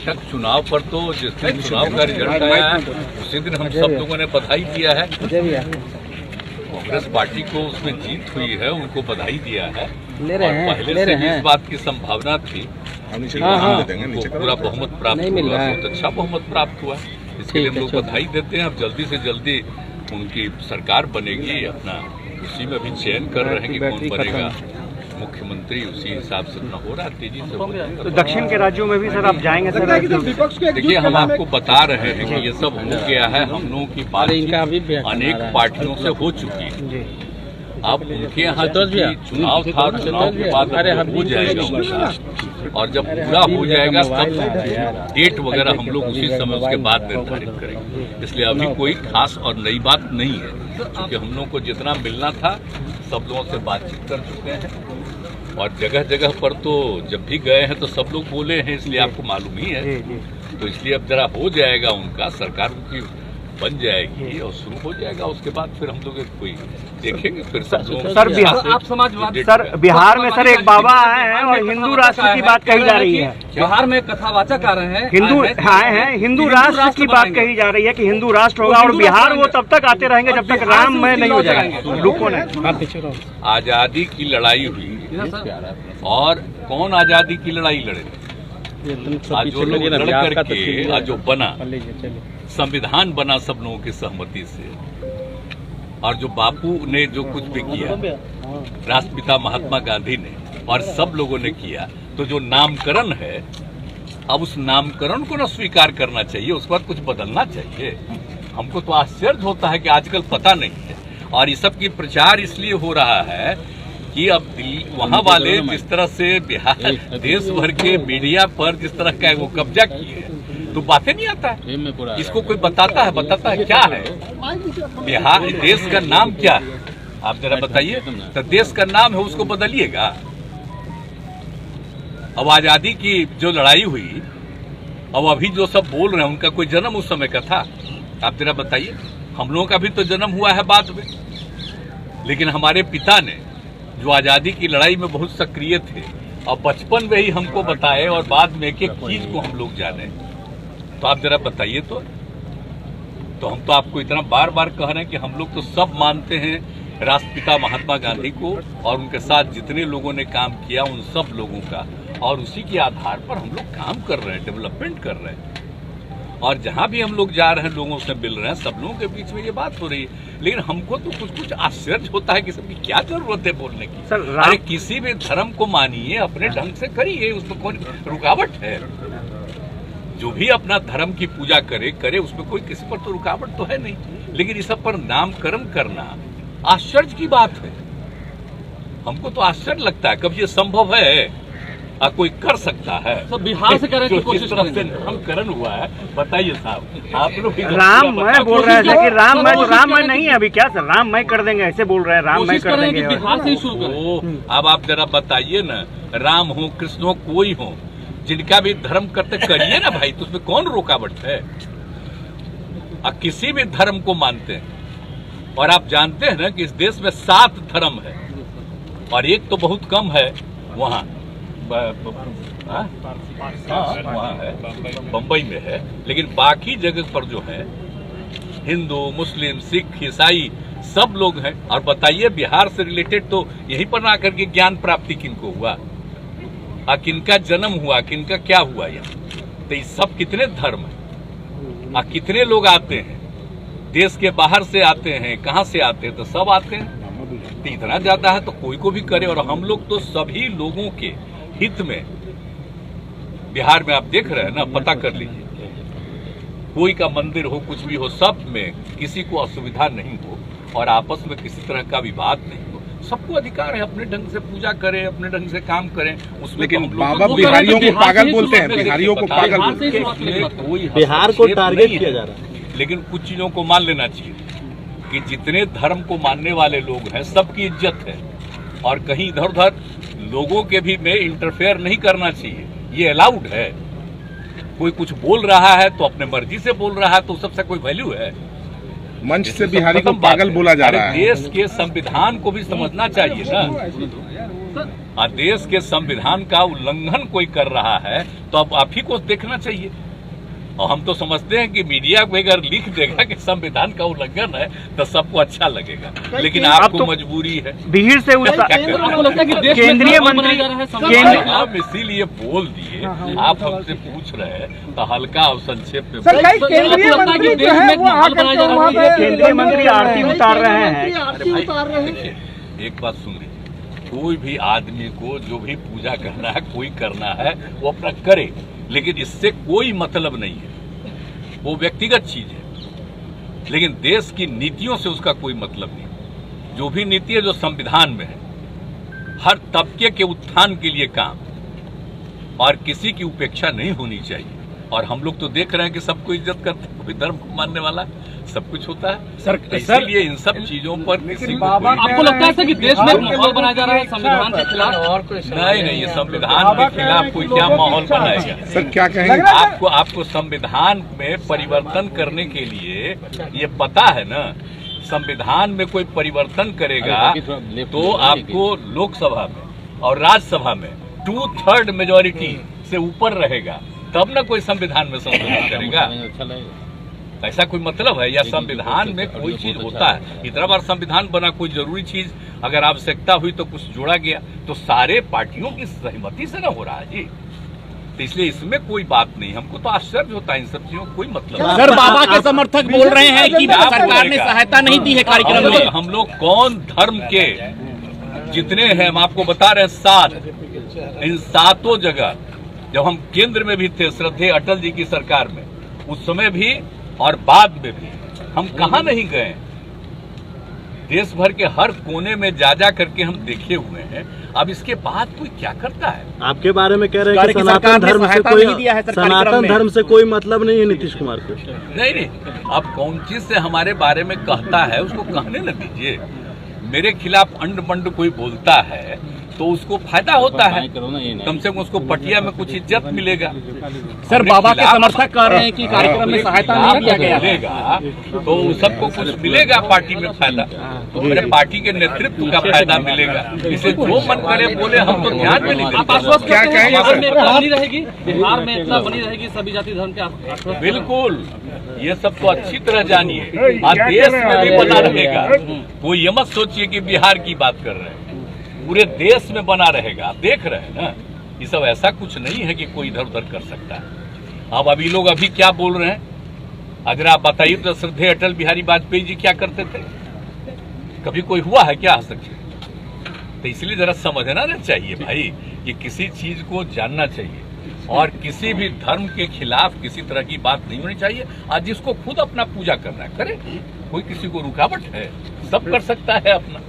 बेशक चुनाव पर तो जिस दिन चुनाव का रिजल्ट आया है उसी दिन हम सब लोगों ने बधाई दिया है। कांग्रेस पार्टी को उसमें जीत हुई है, उनको बधाई दिया है। और पहले से भी इस बात की संभावना थी कि उनको पूरा बहुमत प्राप्त हुआ, बहुत अच्छा बहुमत प्राप्त हुआ। इसके लिए हम लोग बधाई देते हैं। अब जल्दी से जल्दी उनकी सरकार बनेगी, अपना उसी में भी चयन कर रहे हैं कि कौन बनेगा मुख्यमंत्री, उसी हिसाब से अपना हो रहा है, तेजी से हो रहा है। तो दक्षिण के राज्यों में भी सर आप जाएंगे सर? देखिए, हम आपको बता रहे हैं कि ये सब हो गया है। हम लोगों की बातचीत अनेक पार्टियों से हो चुकी है। अब उनके यहाँ चुनाव था, चुनाव के बाद हो जाएगा उनका, और जब पूरा हो जाएगा तब डेट वगैरह हम लोग उसी समय उसके बाद निर्धारित करेंगे। इसलिए अभी कोई खास और नई बात नहीं है, क्योंकि हम लोगों को जितना मिलना था सब लोगों से बातचीत कर चुके हैं। और जगह जगह पर तो जब भी गए हैं तो सब लोग बोले हैं, इसलिए आपको मालूम ही है। तो इसलिए अब जरा हो जाएगा, उनका सरकार की बन जाएगी और शुरू हो जाएगा। उसके बाद फिर हम लोग कोई देखेंगे फिर सब लोग। सर आप समाजवादी, सर बिहार में सर एक बाबा आए हैं और हिंदू राष्ट्र की बात कही जा रही है। बिहार में कथावाचक आ रहे हैं, हिंदू आए हैं, हिंदू राष्ट्र की बात कही जा रही है कि हिंदू राष्ट्र होगा, और बिहार वो तब तक आते रहेंगे जब तक राममय नहीं हो जाएगा। लोगों ने आजादी की लड़ाई हुई, और कौन आजादी की लड़ाई लड़े? आज जो लोग लड़ करके आज जो बना संविधान बना सब लोगों की सहमति से, और जो बापू ने जो कुछ भी किया, राष्ट्रपिता महात्मा गांधी ने और सब लोगों ने किया, तो जो नामकरण है अब उस नामकरण को न स्वीकार करना चाहिए, उस पर कुछ बदलना चाहिए। हमको तो आश्चर्य होता है कि आजकल पता नहीं है, और ये सब की प्रचार इसलिए हो रहा है कि अब वहाँ वाले जिस तरह से बिहार देश भर के मीडिया पर जिस तरह का वो कब्जा किए, तो बातें नहीं आता है। इसको कोई बताता है क्या है बिहार, देश का नाम क्या है? आप जरा बताइए। तो देश का नाम है, उसको बदलिएगा। अब आजादी की जो लड़ाई हुई, अब अभी जो सब बोल रहे हैं उनका कोई जन्म उस समय का था? आप जरा बताइए। हम लोगों का भी तो जन्म हुआ है बाद में, लेकिन हमारे पिता ने जो आजादी की लड़ाई में बहुत सक्रिय थे और बचपन में ही हमको बताए, और बाद में एक एक चीज को हम लोग जाने। तो आप जरा बताइए। तो हम तो आपको इतना बार बार कह रहे हैं कि हम लोग तो सब मानते हैं राष्ट्रपिता महात्मा गांधी को, और उनके साथ जितने लोगों ने काम किया उन सब लोगों का, और उसी के आधार पर हम लोग काम कर रहे हैं, डेवलपमेंट कर रहे हैं। और जहां भी हम लोग जा रहे हैं, लोगों से मिल रहे हैं, सब लोगों के बीच में ये बात हो रही है। लेकिन हमको तो कुछ आश्चर्य होता है कि सबकी क्या जरूरत है बोलने की। अरे किसी भी धर्म को मानिए, अपने ढंग से करिए, उसमें कोई रुकावट है? जो भी अपना धर्म की पूजा करे, उसमें कोई किसी पर तो रुकावट तो है नहीं। लेकिन इस सब पर नामकरण करना आश्चर्य की बात है। हमको तो आश्चर्य लगता है, कब ये संभव है? कोई कर सकता है? तो बिहार से करने की कोशिश से नामकरण हुआ है, बताइए साहब। आप लोग राममय बोल रहे हैं कि राममय तो राममय नहीं है अभी, क्या सर राममय कर देंगे ऐसे बोल रहे हैं? राममय कर देंगे बिहार से ही शुरू करें। अब आप जरा बताइए ना, राम हो कृष्ण हो कोई हो, जिनका भी धर्म करते करिए ना भाई, तो उसमें कौन रुकावट है? किसी भी धर्म को मानते हैं, और आप जानते हैं ना कि इस देश में 7 धर्म है, और एक तो बहुत कम है वहाँ वहाँ है, बम्बई में है। लेकिन बाकी जगह पर जो है हिंदू, मुस्लिम, सिख, ईसाई सब लोग हैं। और बताइए, बिहार से रिलेटेड तो यहीं पर ना करके ज्ञान प्राप्ति किनको हुआ, किनका जन्म हुआ, किनका क्या हुआ यहाँ? तो ये सब कितने धर्म है, कितने लोग आते हैं, देश के बाहर से आते हैं, कहाँ से आते हैं? तो सब आते हैं। तो इतना ज्यादा है तो कोई को भी करे। और हम लोग तो सभी लोगों के हित में बिहार में आप देख रहे हैं ना, पता कर लीजिए, कोई का मंदिर हो, कुछ भी हो, सब में किसी को असुविधा नहीं हो, और आपस में किसी तरह का विवाद नहीं हो। सबको अधिकार है अपने ढंग से पूजा करें, अपने ढंग से काम करें। उसमें लेकिन बाबा बिहारियों को पागल बोलते हैं, बिहारियों को पागल बोलते हैं। बिहार को टारगेट किया जा रहा है। लेकिन कुछ चीजों को मान लेना चाहिए कि जितने धर्म को मानने वाले लोग हैं, सबकी इज्जत है, और कहीं इधर उधर लोगों के भी में इंटरफेयर नहीं करना चाहिए। ये अलाउड है। कोई कुछ बोल रहा है तो अपने मर्जी से बोल रहा है, तो सबसे कोई वैल्यू है? मंच से बिहारी को पागल बोला जा रहा है। देश के संविधान को भी समझना चाहिए ना। देश के संविधान का उल्लंघन कोई कर रहा है तो अब आप ही को देखना चाहिए। और हम तो समझते हैं कि मीडिया को अगर लिख देगा कि संविधान का उल्लंघन है तो सबको अच्छा लगेगा, लेकिन आपको तो मजबूरी है। भीड़ से आपको लगता है कि देश में केंद्रीय माहौल मंत्री बनाया जा रहा है संविधान का? आप इसीलिए बोल दिए, आप हमसे पूछ रहे हैं तो हल्का और संक्षेप में सर, कई तो केंद्रीय आपको लगता है कि मंत्री देश जो है में वो माहौल आकर बनाया के जा वहाँ रहा है? पे केंद्रीय मंत्री आरती उतार रहे हैं। आरती उतार रहे हैं। देखिए, एक बात सुन लीजिए, कोई भी आदमी को जो भी पूजा करना है, कोई करना है वो अपना करे, लेकिन इससे कोई मतलब नहीं है, वो व्यक्तिगत चीज है। लेकिन देश की नीतियों से उसका कोई मतलब नहीं। जो भी नीति है जो संविधान में है, हर तबके के उत्थान के लिए काम, और किसी की उपेक्षा नहीं होनी चाहिए। और हम लोग तो देख रहे हैं कि सबको इज्जत करते हैं, कोई धर्म को मानने वाला सब कुछ होता है। सर, इसीलिए इन सब चीजों पर किसी को आपको लगता है सर कि देश में माहौल बनाया जा रहा है संविधान के खिलाफ? नहीं, ये संविधान के खिलाफ कोई क्या माहौल बनाएगा? सर क्या कहेंगे? आपको संविधान में परिवर्तन करने के लिए ये पता है ना, संविधान में कोई परिवर्तन करेगा तो आपको लोकसभा में और राज्यसभा में 2/3 मेजॉरिटी से ऊपर रहेगा, तब ना कोई संविधान में संशोधन करेगा। ऐसा कोई मतलब है? या संविधान में कोई चीज होता है, इतना बार संविधान बना, कोई जरूरी चीज अगर आवश्यकता हुई तो कुछ जोड़ा गया, तो सारे पार्टियों की सहमति से ना हो रहा है जी। तो इसलिए इसमें कोई बात नहीं, हमको तो आश्चर्य होता है इन सब चीजों, कोई मतलब नहीं। सर, बाबा के समर्थक बोल रहे हैं कि सरकार ने सहायता नहीं दी है कार्यक्रम में। हम लोग कौन धर्म के जितने हैं, हम आपको बता रहे हैं 7, इन 7 जगह जब हम केंद्र में भी थे, श्रद्धेय अटल जी की सरकार में, उस समय भी और बाद में भी हम कहां नहीं गए। देश भर के हर कोने में जा करके हम देखे हुए हैं। अब इसके बाद कोई क्या करता है? आपके बारे में कह रहे हैं कि सनातन धर्म से कोई मतलब नहीं है नीतीश कुमार को। नहीं, अब कौन चीज से हमारे बारे में कहता है उसको कहने न दीजिए। मेरे खिलाफ अंड बंड कोई बोलता है तो उसको फायदा होता है, कम से कम उसको पटिया में कुछ इज्जत मिलेगा। सर, बाबा के समर्थक कह रहे हैं कि कार्यक्रम में सहायता नहीं दिया गया मिलेगा तो सबको कुछ मिलेगा, पार्टी में फायदा, तो मेरे पार्टी के नेतृत्व का फायदा मिलेगा। इसे जो मन करे बोले, हम तो ध्यान में नहीं आप आश्वस्त देते। करते हैं बिहार में इतना बनी रहेगी, बिहार में इतना बनी रहेगी सभी जाति धर्म के आश्वस्त? बिल्कुल, ये सब तो अच्छी तरह जानिए, और देश में भी बना रहेगा। कोई ये मत सोचिए कि बिहार की बात कर रहे हैं, पूरे देश में बना रहेगा। आप देख रहे हैं ना, ये सब ऐसा कुछ नहीं है कि कोई इधर उधर कर सकता है। अब अभी लोग अभी क्या बोल रहे हैं, अगर आप बताइए तो श्रद्धेय अटल बिहारी वाजपेयी जी क्या करते थे? कभी कोई हुआ है क्या हस्तक्षेप? तो इसलिए जरा समझना ना चाहिए भाई कि किसी चीज को जानना चाहिए, और किसी भी धर्म के खिलाफ किसी तरह की बात नहीं होनी चाहिए। आज जिसको खुद अपना पूजा करना है करे, कोई किसी को रुकावट है? सब कर सकता है अपना।